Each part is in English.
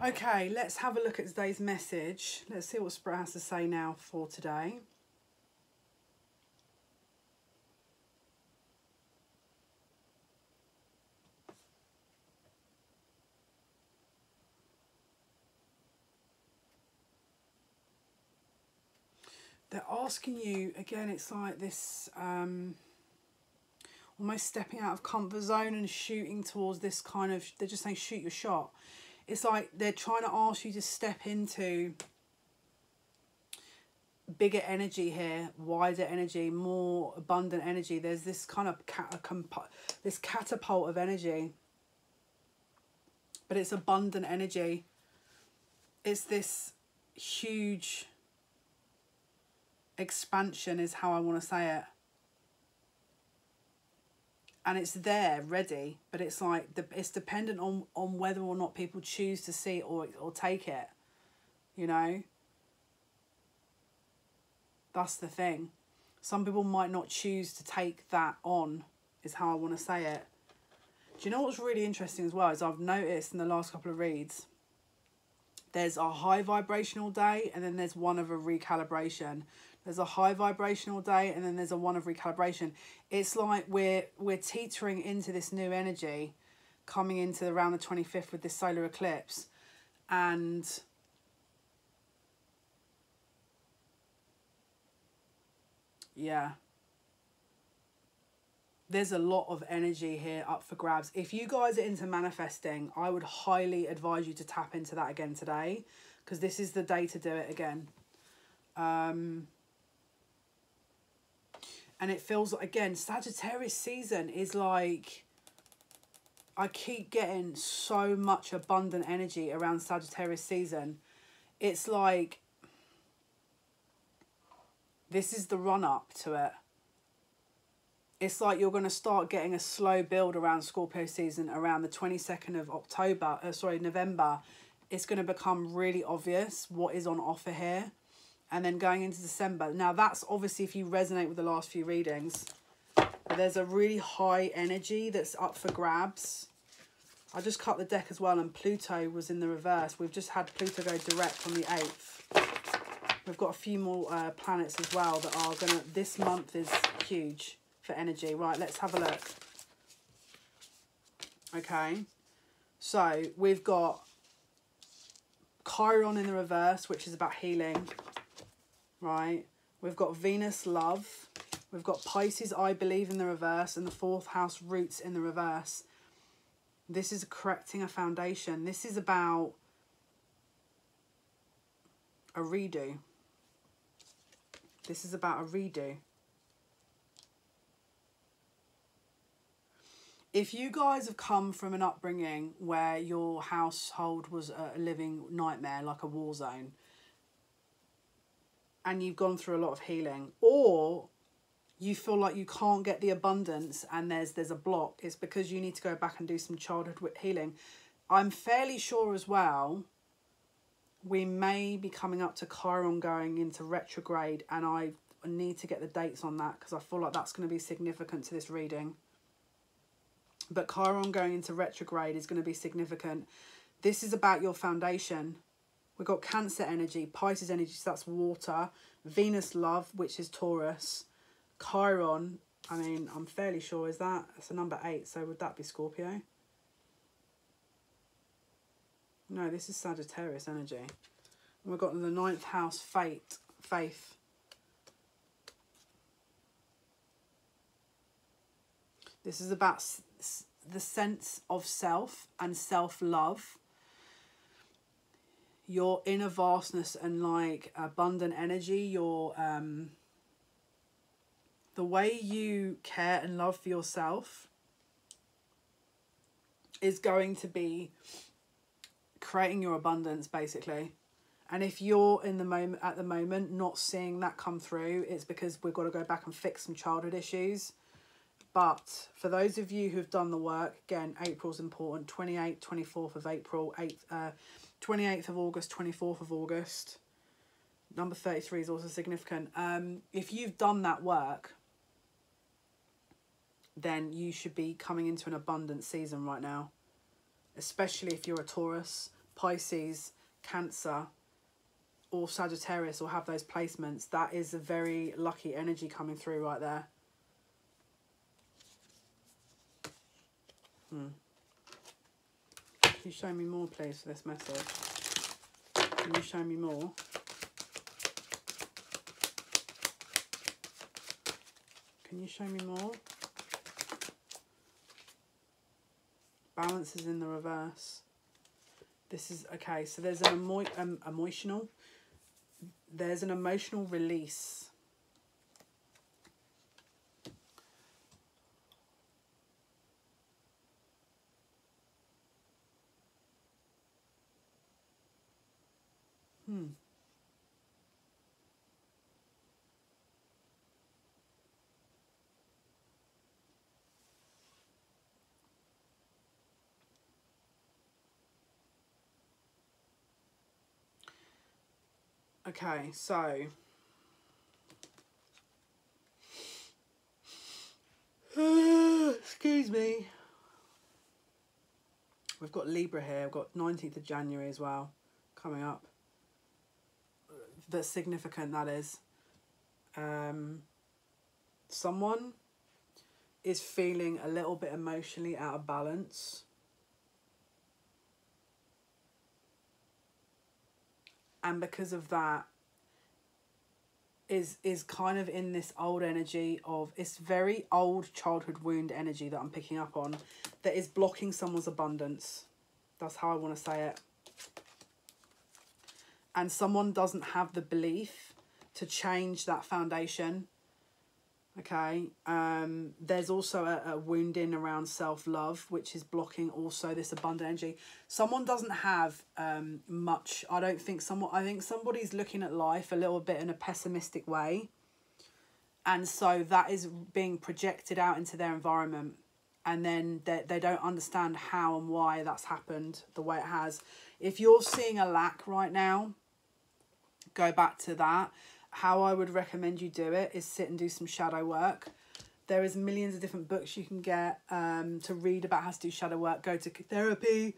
Okay, let's have a look at today's message. Let's see what Spirit has to say now for today. They're asking you, again, it's like this, almost stepping out of comfort zone and shooting towards this kind of, they're just saying shoot your shot. It's like they're trying to ask you to step into bigger energy here, wider energy, more abundant energy. There's this kind of this catapult of energy, but it's abundant energy. It's this huge expansion is how I want to say it. And it's there, ready, but it's like it's dependent on whether or not people choose to see it or take it, you know? That's the thing. Some people might not choose to take that on, is how I want to say it. Do you know what's really interesting as well is I've noticed in the last couple of reads, there's a high vibrational day and then there's one of a recalibration. There's a high vibrational day and then there's a one of recalibration. It's like we're teetering into this new energy coming into around the 25th with this solar eclipse. And yeah, there's a lot of energy here up for grabs. If you guys are into manifesting, I would highly advise you to tap into that again today, because this is the day to do it again. And it feels like, again, Sagittarius season is like, I keep getting so much abundant energy around Sagittarius season. It's like, this is the run up to it. It's like you're going to start getting a slow build around Scorpio season around the 22nd of November. It's going to become really obvious what is on offer here. And then going into December. Now, that's obviously if you resonate with the last few readings. But there's a really high energy that's up for grabs. I just cut the deck as well, and Pluto was in the reverse. We've just had Pluto go direct on the 8th. We've got a few more planets as well that are going to... This month is huge for energy. Right, let's have a look. Okay. So, we've got Chiron in the reverse, which is about healing. Right, we've got Venus love, we've got Pisces I believe in the reverse, and the 4th house roots in the reverse. This is correcting a foundation. This is about a redo. This is about a redo. If you guys have come from an upbringing where your household was a living nightmare, like a war zone, and you've gone through a lot of healing, or you feel like you can't get the abundance and there's a block, it's because you need to go back and do some childhood healing. I'm fairly sure as well we may be coming up to Chiron going into retrograde, and I need to get the dates on that because I feel like that's going to be significant to this reading. But Chiron going into retrograde is going to be significant. This is about your foundation. We've got Cancer energy, Pisces energy, so that's water. Venus love, which is Taurus. Chiron, I mean, I'm fairly sure is that. It's a number 8, so would that be Scorpio? No, this is Sagittarius energy. And we've got the 9th house, faith. This is about the sense of self and self-love. Your inner vastness and like abundant energy, your the way you care and love for yourself is going to be creating your abundance, basically. And if you're in the moment at the moment not seeing that come through, it's because we've got to go back and fix some childhood issues. But for those of you who've done the work, again, April's important. 28th, 24th of April, 28th of August, 24th of August. Number 33 is also significant. If you've done that work, then you should be coming into an abundant season right now. Especially if you're a Taurus. Pisces, Cancer, or Sagittarius will have those placements. That is a very lucky energy coming through right there. Can you show me more, please, for this message? Can you show me more? Can you show me more? Balance is in the reverse. This is, okay, so there's an emotional. There's an emotional release. Okay, so excuse me. We've got Libra here. We've got 19th of January as well coming up. That's significant, that is. Someone is feeling a little bit emotionally out of balance. And because of that, is kind of in this old energy of, it's very old childhood wound energy that I'm picking up on, that is blocking someone's abundance. That's how I want to say it. And someone doesn't have the belief to change that foundation. Okay, there's also a wounding around self-love, which is blocking also this abundant energy. Someone doesn't have much. I think somebody's looking at life a little bit in a pessimistic way, and so that is being projected out into their environment, and then they don't understand how and why that's happened the way it has. If you're seeing a lack right now, go back to that. How I would recommend you do it is sit and do some shadow work. There is millions of different books you can get to read about how to do shadow work. Go to therapy.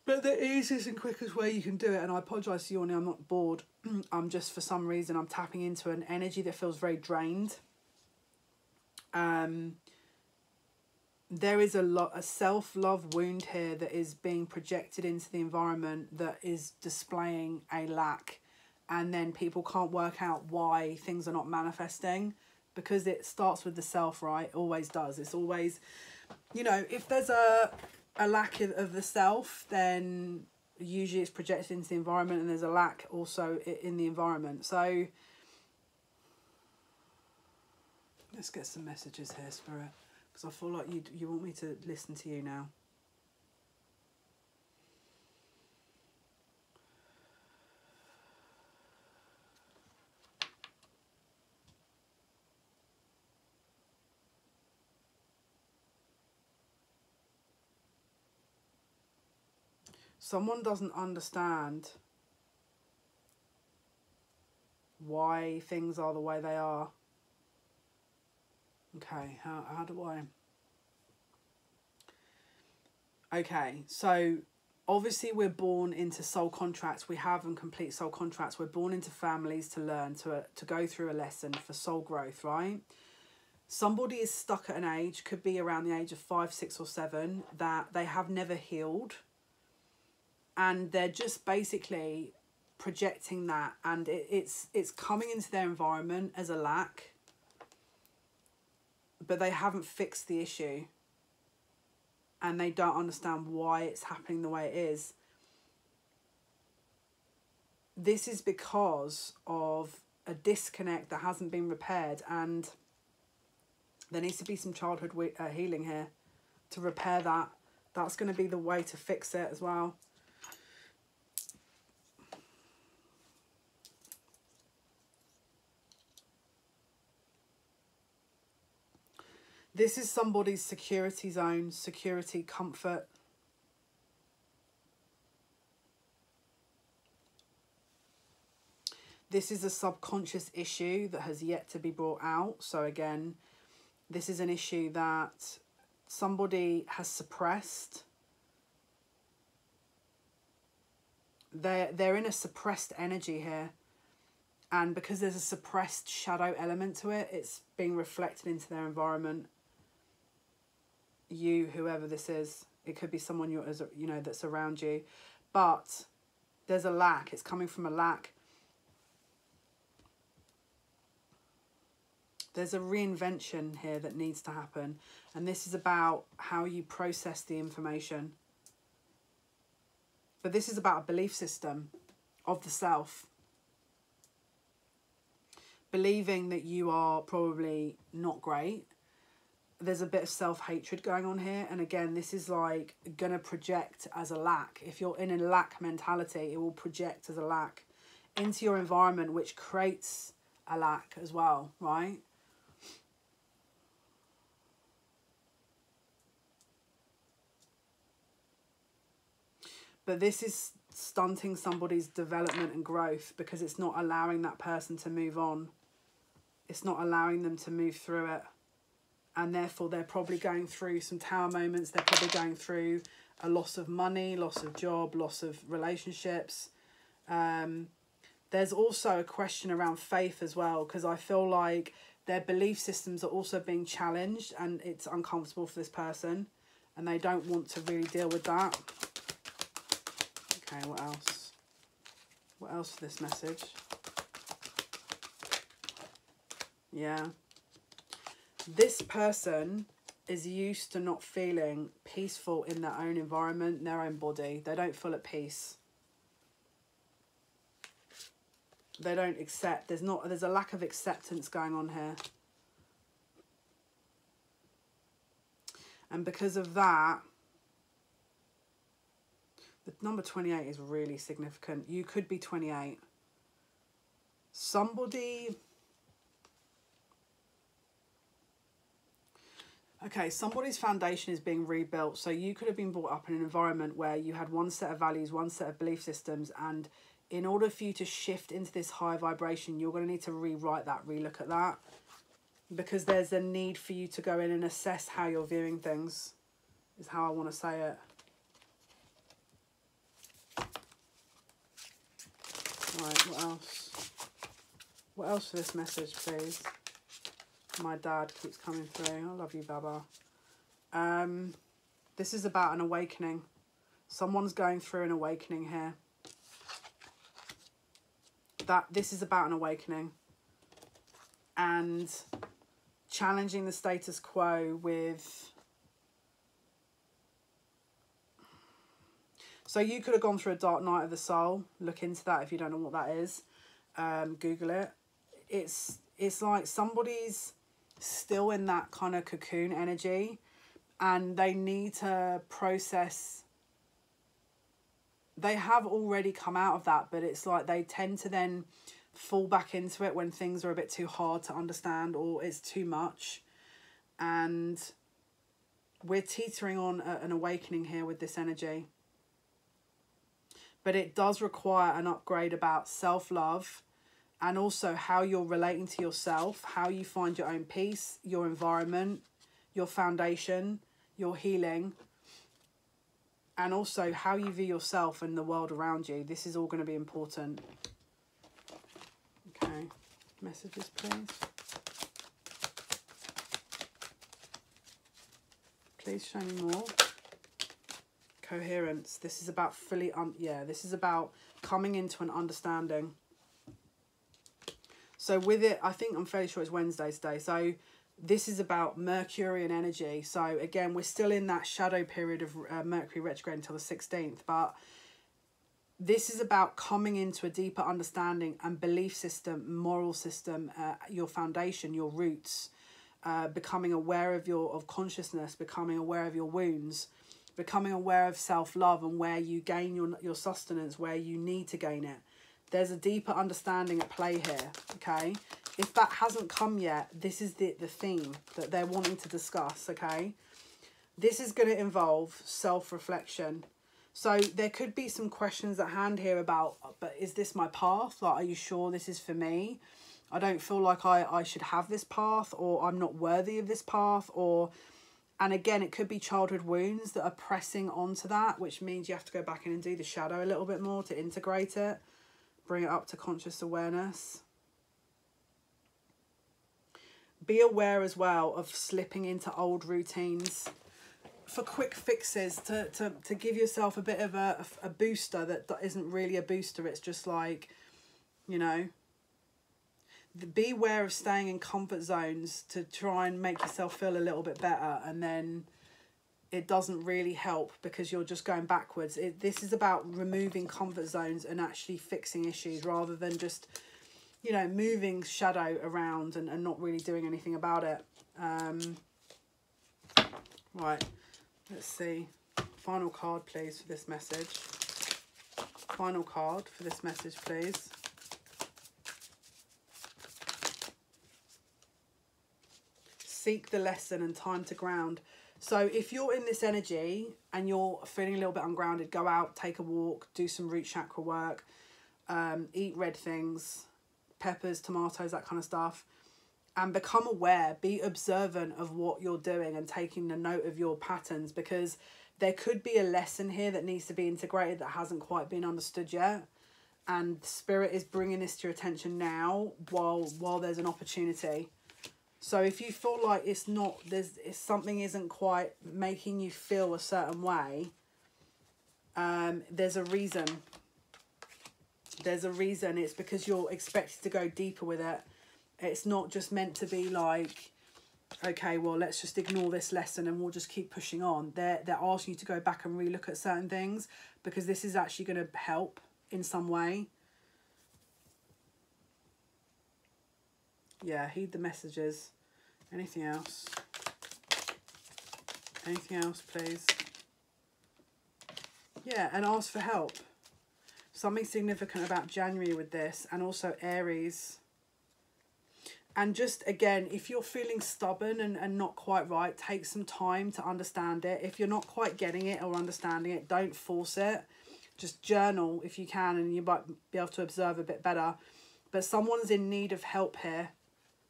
But the easiest and quickest way you can do it, and I apologise to you, I'm not bored. I'm just, for some reason, I'm tapping into an energy that feels very drained. There is a self-love wound here that is being projected into the environment that is displaying a lack. And then people can't work out why things are not manifesting, because it starts with the self, right? It always does. It's always, you know, if there's a lack of the self, then usually it's projected into the environment, and there's a lack also in the environment. So let's get some messages here, Spirit, because I feel like you want me to listen to you now. Someone doesn't understand why things are the way they are. Okay, how do I... Okay, so obviously we're born into soul contracts. We have and complete soul contracts. We're born into families to learn, to go through a lesson for soul growth, right? Somebody is stuck at an age, could be around the age of 5, 6 or 7, that they have never healed. And they're just basically projecting that, and it's coming into their environment as a lack, but they haven't fixed the issue, and they don't understand why it's happening the way it is. This is because of a disconnect that hasn't been repaired, and there needs to be some childhood healing here to repair that. That's going to be the way to fix it as well. This is somebody's security zone, security, comfort. This is a subconscious issue that has yet to be brought out. So again, this is an issue that somebody has suppressed. they're in a suppressed energy here. And because there's a suppressed shadow element to it, it's being reflected into their environment. You, whoever this is, it could be someone that's around you, but there's a lack. It's coming from a lack. There's a reinvention here that needs to happen, and this is about how you process the information. But this is about a belief system of the self. Believing that you are probably not great. There's a bit of self-hatred going on here. And again, this is like going to project as a lack. If you're in a lack mentality, it will project as a lack into your environment, which creates a lack as well, right? But this is stunting somebody's development and growth because it's not allowing that person to move on. It's not allowing them to move through it. And therefore, they're probably going through some tower moments. They're probably going through a loss of money, loss of job, loss of relationships. There's also a question around faith as well, because I feel like their belief systems are also being challenged and it's uncomfortable for this person. And they don't want to really deal with that. Okay, what else? What else for this message? Yeah. This person is used to not feeling peaceful in their own environment, their own body. They don't feel at peace. They don't accept. There's a lack of acceptance going on here. And because of that, the number 28 is really significant. You could be 28. Somebody's foundation is being rebuilt. So you could have been brought up in an environment where you had one set of values, one set of belief systems, and in order for you to shift into this high vibration, you're going to need to rewrite that, relook at that, because there's a need for you to go in and assess how you're viewing things, is how I want to say it. Right, what else? What else for this message, please? My dad keeps coming through. I love you, Baba. This is about an awakening. Someone's going through an awakening here. This is about an awakening. And challenging the status quo with... So you could have gone through a dark night of the soul. Look into that if you don't know what that is. Google it. It's like somebody's still in that kind of cocoon energy and they need to process. They have already come out of that, but it's like they tend to then fall back into it when things are a bit too hard to understand or it's too much. And we're teetering on an awakening here with this energy. But it does require an upgrade about self-love and also how you're relating to yourself, how you find your own peace, your environment, your foundation, your healing, and also how you view yourself and the world around you. This is all going to be important. Okay, messages, please. Please show me more. Coherence. This is about this is about coming into an understanding. So with it, I think I'm fairly sure it's Wednesday today. So this is about Mercurian energy. So again, we're still in that shadow period of Mercury retrograde until the 16th. But this is about coming into a deeper understanding and belief system, moral system, your foundation, your roots, becoming aware of consciousness, becoming aware of your wounds, becoming aware of self-love and where you gain your sustenance, where you need to gain it. There's a deeper understanding at play here, okay? If that hasn't come yet, this is the theme that they're wanting to discuss, okay? This is going to involve self-reflection. So there could be some questions at hand here about, but is this my path? Like, are you sure this is for me? I don't feel like I should have this path, or I'm not worthy of this path, or And again, it could be childhood wounds that are pressing onto that, which means you have to go back in and do the shadow a little bit more to integrate it, bring it up to conscious awareness. Be aware as well of slipping into old routines for quick fixes, to give yourself a bit of a booster that isn't really a booster. It's just like, you know, be aware of staying in comfort zones to try and make yourself feel a little bit better, and then it doesn't really help because you're just going backwards. This is about removing comfort zones and actually fixing issues rather than just, you know, moving shadow around and not really doing anything about it. Right, let's see. Final card, please, for this message. Final card for this message, please. Seek the lesson and time to ground. So if you're in this energy and you're feeling a little bit ungrounded, go out, take a walk, do some root chakra work, eat red things, peppers, tomatoes, that kind of stuff, and become aware, be observant of what you're doing and taking a note of your patterns, because there could be a lesson here that needs to be integrated that hasn't quite been understood yet, and Spirit is bringing this to your attention now while there's an opportunity. So if you feel like it's not, if something isn't quite making you feel a certain way, there's a reason. There's a reason. It's because you're expected to go deeper with it. It's not just meant to be like, okay, well, let's just ignore this lesson and we'll just keep pushing on. They're asking you to go back and relook at certain things because this is actually going to help in some way. Yeah, heed the messages. Anything else? Anything else, please? Yeah, and ask for help. Something significant about January with this, and also Aries. And just, again, if you're feeling stubborn and not quite right, take some time to understand it. If you're not quite getting it or understanding it, don't force it. Just journal if you can, and you might be able to observe a bit better. But someone's in need of help here,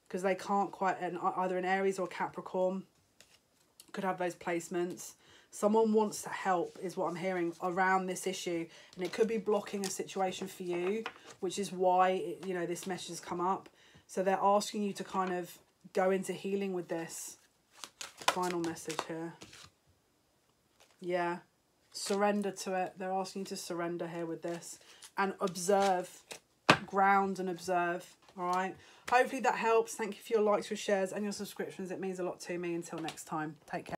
because they can't quite, either an Aries or Capricorn could have those placements. Someone wants to help, is what I'm hearing, around this issue. And it could be blocking a situation for you, which is why, you know, this message has come up. So they're asking you to kind of go into healing with this. Final message here. Yeah. Surrender to it. They're asking you to surrender here with this. And observe. Ground and observe. All right. Hopefully that helps. Thank you for your likes, your shares, and your subscriptions. It means a lot to me. Until next time. Take care.